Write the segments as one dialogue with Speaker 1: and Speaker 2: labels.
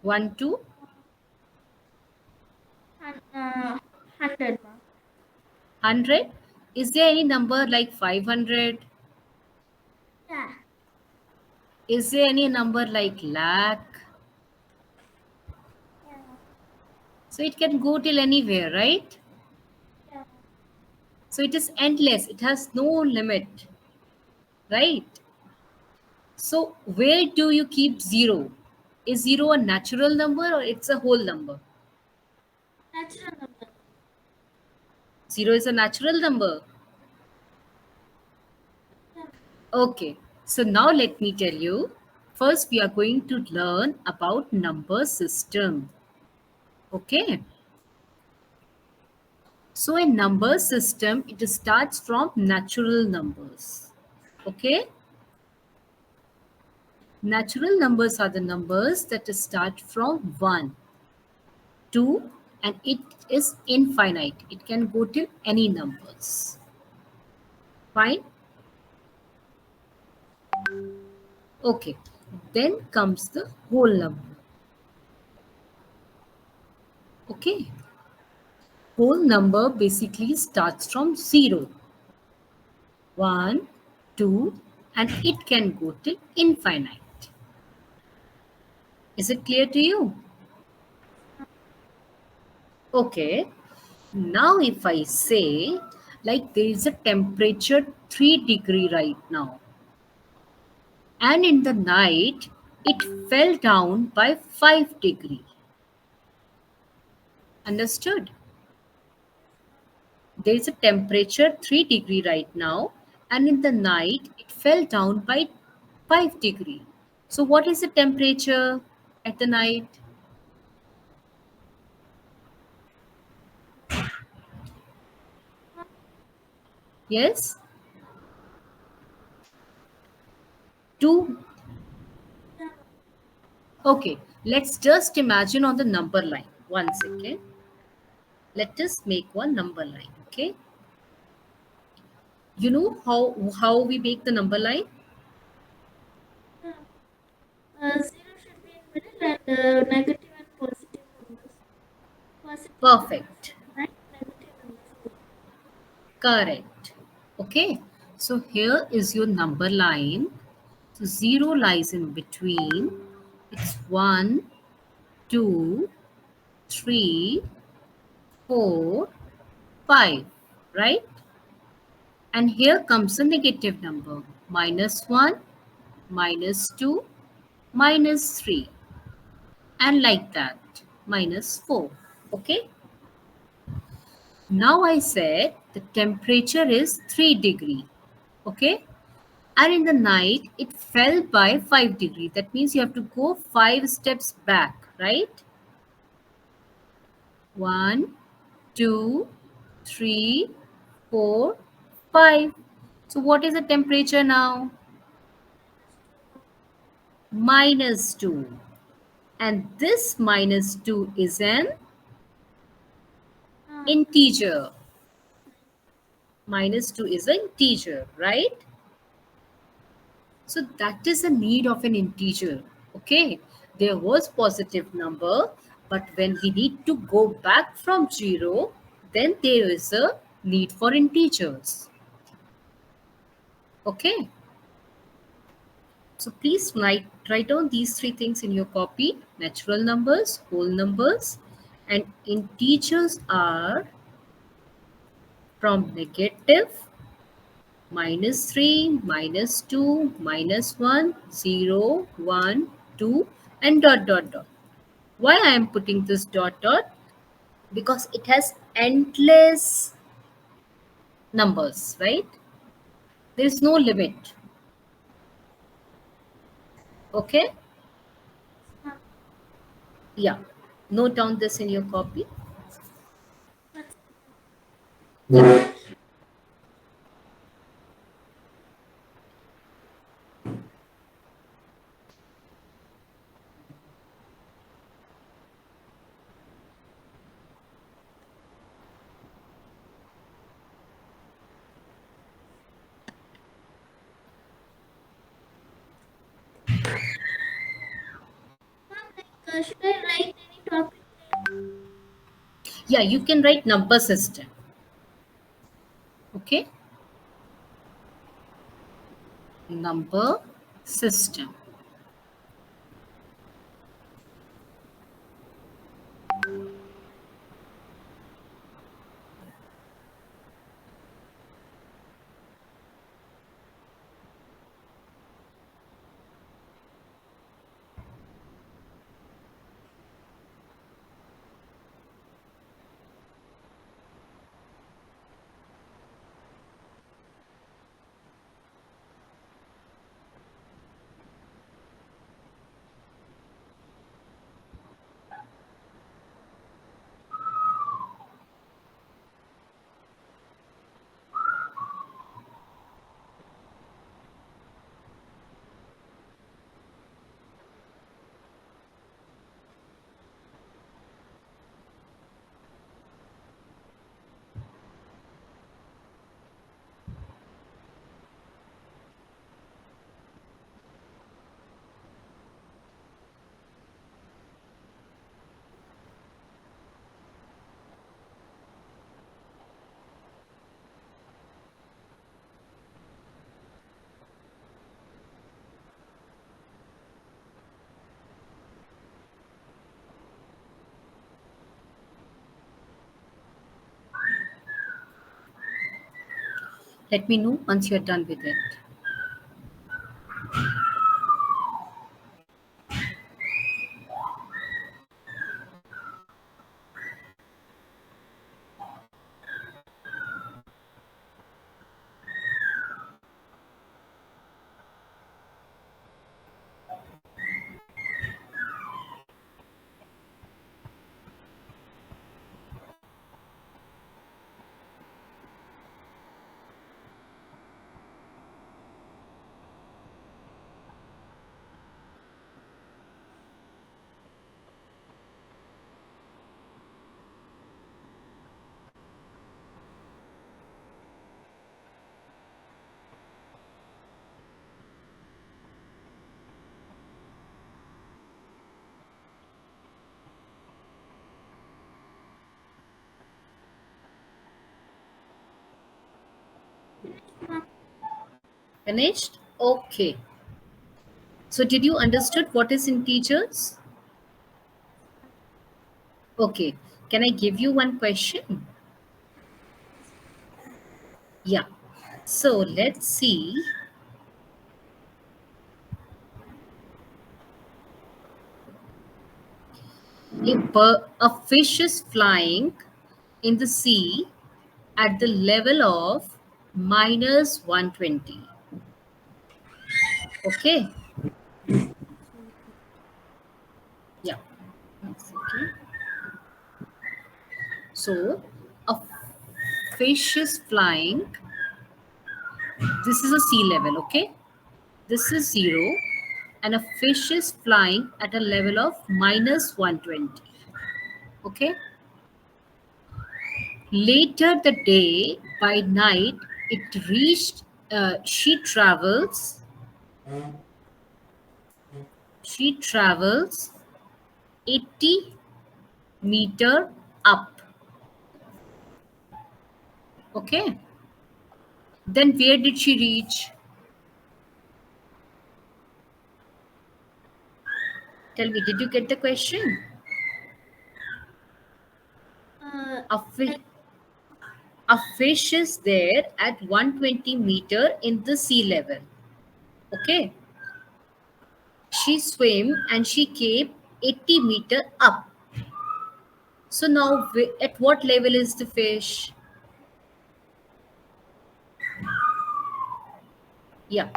Speaker 1: 1 to
Speaker 2: hun- uh, 100, ma'am.
Speaker 1: 100. Is there any number like 500?
Speaker 2: Yeah,
Speaker 1: Is there any number like lakh?
Speaker 2: yeah, ma'am.
Speaker 1: So it can go till anywhere, right?
Speaker 2: Yeah, ma'am.
Speaker 1: So it is endless. It has no limit, right? So where do you keep zero? Is zero a natural number or it's a whole number?
Speaker 2: Natural number.
Speaker 1: Zero is a natural number.
Speaker 2: Yeah,
Speaker 1: Okay. So now let me tell you. First, we are going to learn about number system. Okay. So a number system, it starts from natural numbers. Okay. Natural numbers are the numbers that start from 1, 2, and it is infinite. It can go to any numbers. Fine. Okay. Then comes the whole number. Okay. Whole number basically starts from 0, 1, 2, and it can go to infinite. Is it clear to you? Okay. Now if I say like there is a temperature 3 degree right now, and in the night it fell down by 5 degree. Understood? There is a temperature 3 degree right now, and in the night it fell down by 5 degree. So what is the temperature at the night?
Speaker 2: ma'am.
Speaker 1: Yes? 2.
Speaker 2: Yeah,
Speaker 1: Okay, let's just imagine on the number line. One second. Let us make one number line. Okay. You know how we make the number line?
Speaker 2: ma'am. Zero should be in middle and negative and positive numbers. Positive numbers
Speaker 1: Perfect.
Speaker 2: behind, negative numbers below.
Speaker 1: Correct. Okay. So here is your number line. So 0 lies in between. It's 1, 2, 3, 4, 5. Right? And here comes a negative number. -1, -2, -3. And like that. -4. Okay. Now I said the temperature is 3 degree. Okay. And in the night it fell by 5 degree. That means you have to go 5 steps back, right? 1, 2, 3, 4, 5. So what is the temperature now? -2. And this -2 is an
Speaker 2: Ah,
Speaker 1: integer. -2 is an integer, right? So that is the need of an integer. Okay. There was positive number, but when we need to go back from 0, then there is a need for integers. Okay. So please write down these three things in your copy. Natural numbers, whole numbers, and integers are from negative, -3, -2, -1, 0, 1, 2, and dot dot dot. Why I am putting this dot dot? Because it has endless numbers, right? There is no limit. Okay?
Speaker 2: ma'am.
Speaker 1: Yeah. Note down this in your copy.
Speaker 2: One should I write any topic name?
Speaker 1: Yeah, you can write number system. Okay, number system. Let me know once you're done with it. Finished? Okay. So did you understood what is integers? Okay. Can I give you one question? Yeah. So let's see. A fish is flying in the sea at the level of minus 120. Okay. Yeah. One second. So a fish is flying. This is a sea level. Okay. This is 0. And a fish is flying at a level of minus 120. Okay. Later the day, by night, it reached, she travels 80-meter up. Okay. Then where did she reach? Tell me, did you get the question?
Speaker 2: Uh,
Speaker 1: A, fi- a fish is there at 120-meter in the sea level. Okay. She swam and she came 80-meter up. So now at what level is the fish? Yeah.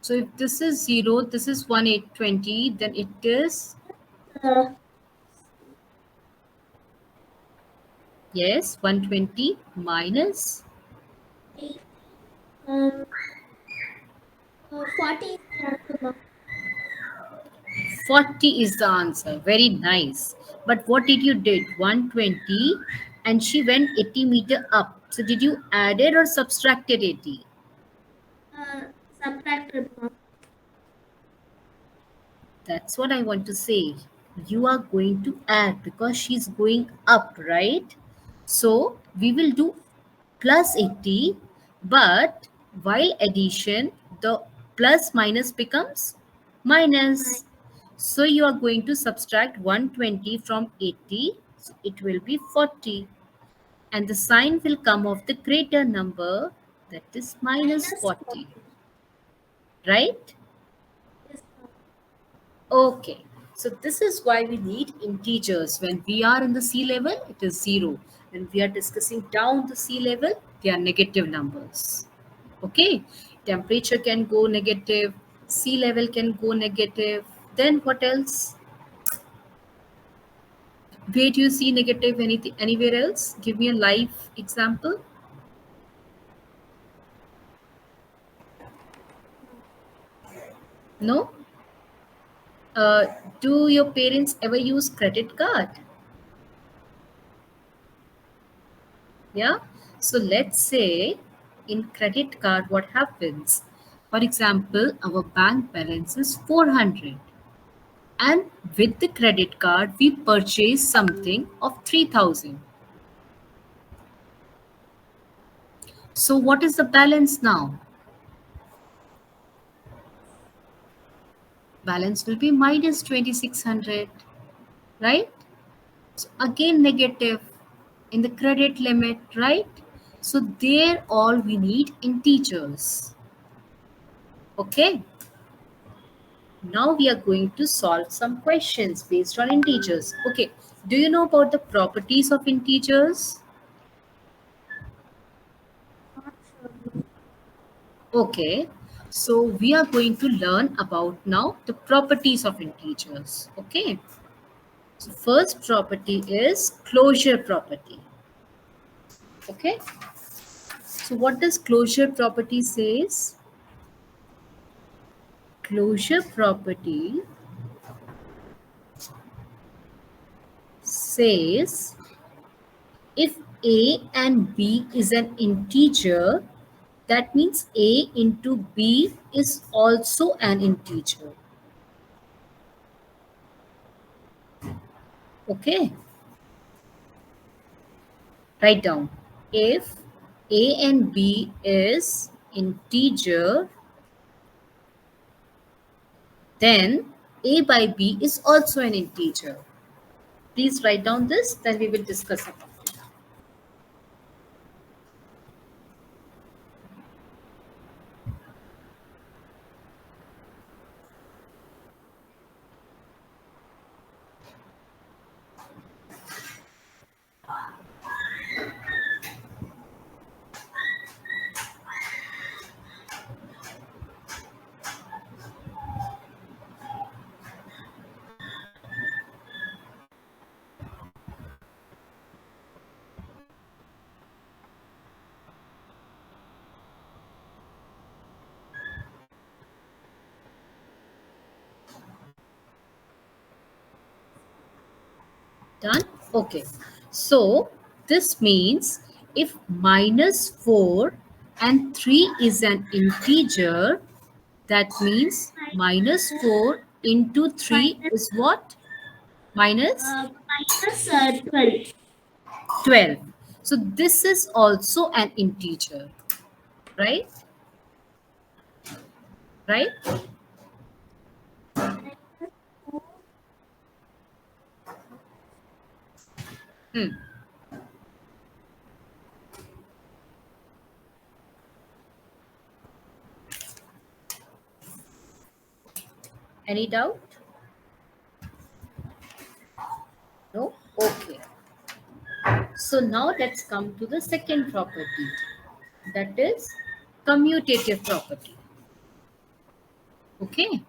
Speaker 1: So if this is 0, this is 1820, then it is,
Speaker 2: uh,
Speaker 1: yes, 120 minus
Speaker 2: 80, um, 40 is the answer, ma'am.
Speaker 1: 40 is the answer. Very nice. But what did you did? 120 and she went 80 meter up. So did you added or subtracted 80?
Speaker 2: Subtracted, ma'am.
Speaker 1: That's what I want to say. You are going to add because she's going up, right? So we will do plus 80, but while addition, the plus minus becomes minus. So you are going to subtract 120 from 80, so it will be 40. And the sign will come of the greater number, that is minus
Speaker 2: Minus
Speaker 1: 40,
Speaker 2: 40.
Speaker 1: right?
Speaker 2: Yes, ma'am.
Speaker 1: Okay, so this is why we need integers. When we are in the sea level, it is 0. When we are discussing down the sea level, they are negative numbers. Okay, temperature can go negative, sea level can go negative. Then what else? Where do you see negative anything anywhere else? Give me a live example. No? Uh, do your parents ever use credit card? Yeah. So let's say in credit card, what happens? For example, our bank balance is 400. And with the credit card, we purchase something of 3000. So what is the balance now? Balance will be minus 2600, right? So again negative in the credit limit, right? So there all we need integers. Okay. Now we are going to solve some questions based on integers. Okay. Do you know about the properties of integers?
Speaker 2: Not sure, ma'am.
Speaker 1: Okay. So we are going to learn about now the properties of integers. Okay. So first property is closure property. Okay. So what does closure property says? Closure property says if a and b is an integer, that means a into b is also an integer. Okay, write down. If a and b is integer, then a by b is also an integer. Please write down this, then we will discuss about it. Done? Okay. So this means if minus 4 and 3 is an integer, that means minus 4 into 3
Speaker 2: Minus,
Speaker 1: is what? Minus
Speaker 2: minus 12.
Speaker 1: 12. So this is also an integer, right? Right?
Speaker 2: Minus 4.
Speaker 1: Hmm. Any doubt? No? Okay. So now let's come to the second property, that is commutative property. Okay.